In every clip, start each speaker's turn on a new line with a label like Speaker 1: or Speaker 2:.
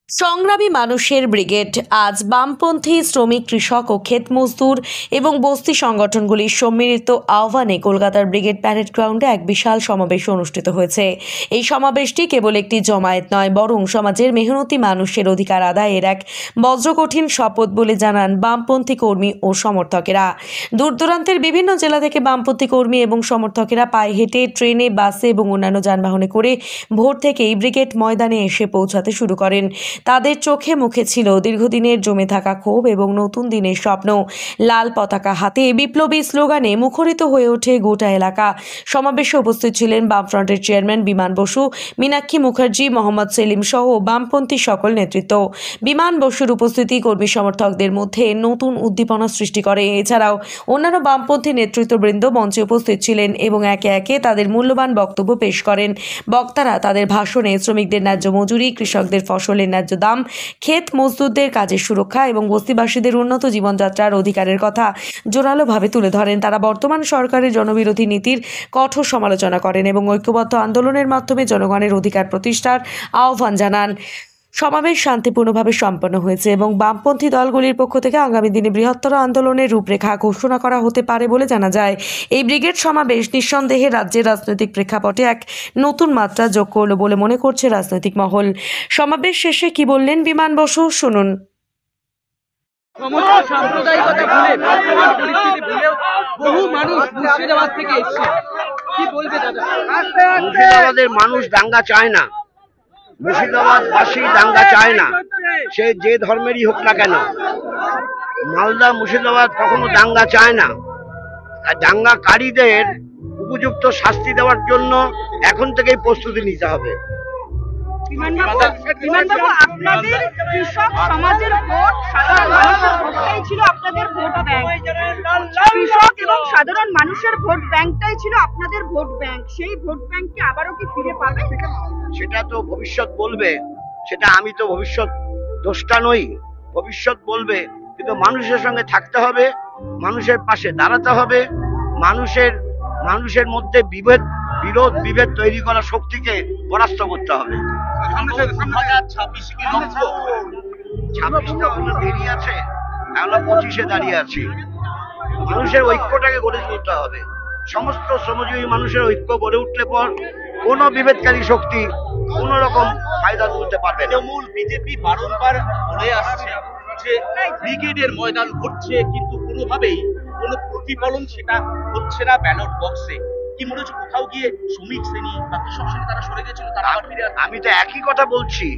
Speaker 1: সংগ্রামী মানুষের ব্রিগেড আজ বামপন্থী শ্রমিক, কৃষক ও ক্ষেত মজদুর এবং বস্তি সংগঠনগুলির সম্মিলিত আহ্বানে কলকাতার ব্রিগেড প্যারেড গ্রাউন্ডে এক বিশাল সমাবেশ অনুষ্ঠিত হয়েছে। এই সমাবেশটি কেবল একটি জমায়েত নয়, বরং সমাজের মেহনতি মানুষের অধিকার আদায়ের এক বজ্রকঠিন শপথ বলে জানান বামপন্থী কর্মী ও সমর্থকেরা। দূর দূরান্তের বিভিন্ন জেলা থেকে বামপন্থী কর্মী এবং সমর্থকেরা পায়ে হেঁটে, ট্রেনে, বাসে এবং অন্যান্য যানবাহনে করে ভোর থেকেই ব্রিগেড ময়দানে এসে পৌঁছাতে শুরু করেন। তাদের চোখে মুখে ছিল দীর্ঘদিনের জমে থাকা ক্ষোভ এবং নতুন দিনের স্বপ্ন। লাল পতাকা হাতে বিপ্লবী স্লোগানে মুখরিত হয়ে ওঠে গোটা এলাকা। সমাবেশে উপস্থিত ছিলেন বামফ্রন্টের চেয়ারম্যান বিমান বসু, মীনাক্ষী মুখার্জি, মোহাম্মদ সেলিম সহ বামপন্থী সকল নেতৃত্ব। বিমান বসুর উপস্থিতি কর্মী সমর্থকদের মধ্যে নতুন উদ্দীপনা সৃষ্টি করে। এছাড়াও অন্যান্য বামপন্থী নেতৃত্ববৃন্দ মঞ্চে উপস্থিত ছিলেন এবং একে একে তাদের মূল্যবান বক্তব্য পেশ করেন। বক্তারা তাদের ভাষণে শ্রমিকদের ন্যায্য মজুরি, কৃষকদের ফসলের ন্যায্য দাম, ক্ষেত মজদুরদের কাজের সুরক্ষা এবং বস্তিবাসীদের উন্নত জীবনযাত্রার অধিকারের কথা জোরালোভাবে তুলে ধরেন। তারা বর্তমান সরকারের জনবিরোধী নীতির কঠোর সমালোচনা করেন এবং ঐক্যবদ্ধ আন্দোলনের মাধ্যমে জনগণের অধিকার প্রতিষ্ঠার আহ্বান জানান। সমাবেশ শান্তিপূর্ণভাবে সম্পন্ন হয়েছে এবং বামপন্থী দলগুলির পক্ষ থেকে আগামী দিনে বৃহত্তর আন্দোলনের রূপরেখা ঘোষণা করা হতে পারে বলে জানা যায়। এই ব্রিগেড সমাবেশ নিঃসন্দেহে রাজ্যের রাজনৈতিক প্রেক্ষাপটে এক নতুন মাত্রা যোগ করল বলে মনে করছে রাজনৈতিক মহল। সমাবেশ শেষে কি বললেন বিমান বসু, শুনুন।
Speaker 2: সাম্প্রদায়িকতা ভুলে, বর্তমান পরিস্থিতি ভুলেও বহু মানুষ মুর্শিদাবাদ থেকে এসেছে। কি বলবে দাদা?
Speaker 3: মুর্শিদাবাদের মানুষ দাঙ্গা চায় না, মুর্শিদাবাদবাসী দাঙ্গা চায় না, সে যে ধর্মেরই হোক না কেন। মালদা মুর্শিদাবাদ কখনো দাঙ্গা চায় না। দাঙ্গাকারীদের উপযুক্ত শাস্তি দেওয়ার জন্য এখন থেকেই প্রস্তুতি নিতে হবে।
Speaker 4: আপনাদের কৃষক সমাজের ভোট, সাধারণ মানুষের ভোটটাই ছিল আপনাদের ভোট ব্যাংক। কৃষক এবং সাধারণ মানুষের ভোট ব্যাংকটাই ছিল আপনাদের ভোট ব্যাংক। সেই ভোট ব্যাংককে আবারও কি ফিরে পাবে?
Speaker 3: সেটা তো ভবিষ্যৎ বলবে, সেটা আমি তো ভবিষ্যৎ দ্রষ্টা নই। ভবিষ্যৎ বলবে, কিন্তু মানুষের সঙ্গে থাকতে হবে, মানুষের পাশে দাঁড়াতে হবে, মানুষের মধ্যে বিরোধ বিভেদ তৈরি করা শক্তিকে পরাস্ত করতে হবে। 26টা কোনো দেরি আছে, আমরা 25-এ দাঁড়িয়ে আছি। মানুষের ঐক্যটাকে গড়ে তুলতে হবে। সমস্ত শ্রমজীবী মানুষের ঐক্য গড়ে উঠলে পর কোন বিভেদকারী শক্তি কোন রকম ফায়দা তুলতে পারবে না।
Speaker 2: তৃণমূল বিজেপি বারংবার বলে আসছে যে ব্রিগেডের ময়দান ঘটছে, কিন্তু কোনোভাবেই কোনো প্রতিফলন সেটা হচ্ছে না ব্যালট বক্সে। কি মনে হচ্ছে কোথাও গিয়ে শ্রমিক শ্রেণী বা কৃষক শ্রেণী তারা সরে গেছিল, তারা আবার ফিরে আসছে?
Speaker 3: আমি তো একই কথা বলছি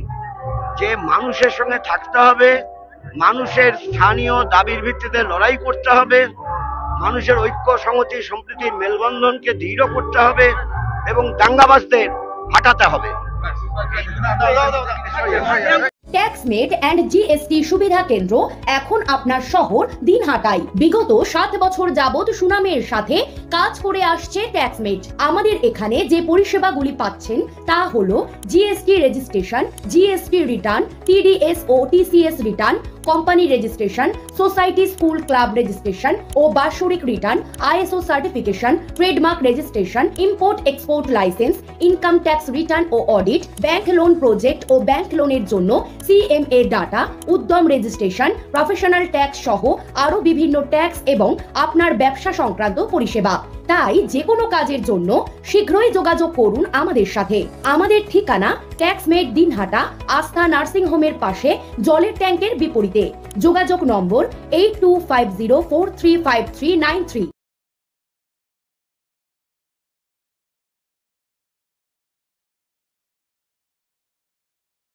Speaker 3: যে মানুষের সঙ্গে থাকতে হবে, মানুষের স্থানীয় দাবির ভিত্তিতে লড়াই করতে হবে, মানুষের ঐক্য, সংহতি, সম্প্রীতির মেলবন্ধনকে দৃঢ় করতে হবে এবং দাঙ্গাবাজদের হটাতে হবে।
Speaker 5: ট্যাক্সমেট এন্ড জিএসটি সুবিধা কেন্দ্র এখন আপনার শহর দিনহাটায়। বিগত 7 বছর যাবত সুনামের সাথে কাজ করে আসছে ট্যাক্সমেট। আমাদের এখানে যে পরিষেবাগুলি পাচ্ছেন তা হলো GST registration, GST return, TDS ও TCS return, company registration, society, school, club registration ও বাৎসরিক return, ISO certification, trademark registration, import export license, income tax return ও অডিট, ব্যাংক লোন প্রজেক্ট ও ব্যাংক লোনের জন্য CMA data, Udyam registration, professional tax সহ আরো বিভিন্ন ট্যাক্স এবং আপনার ব্যবসা সংক্রান্ত পরিষেবা। তাই যে কোনো কাজের জন্য শীঘ্রই যোগাযোগ করুন আমাদের সাথে। আমাদের ঠিকানা ট্যাক্সমেট দিনহাটা, আস্থা নার্সিং হোমের পাশে, জলের ট্যাঙ্কের বিপরীতে। যোগাযোগ নম্বর 8250435393।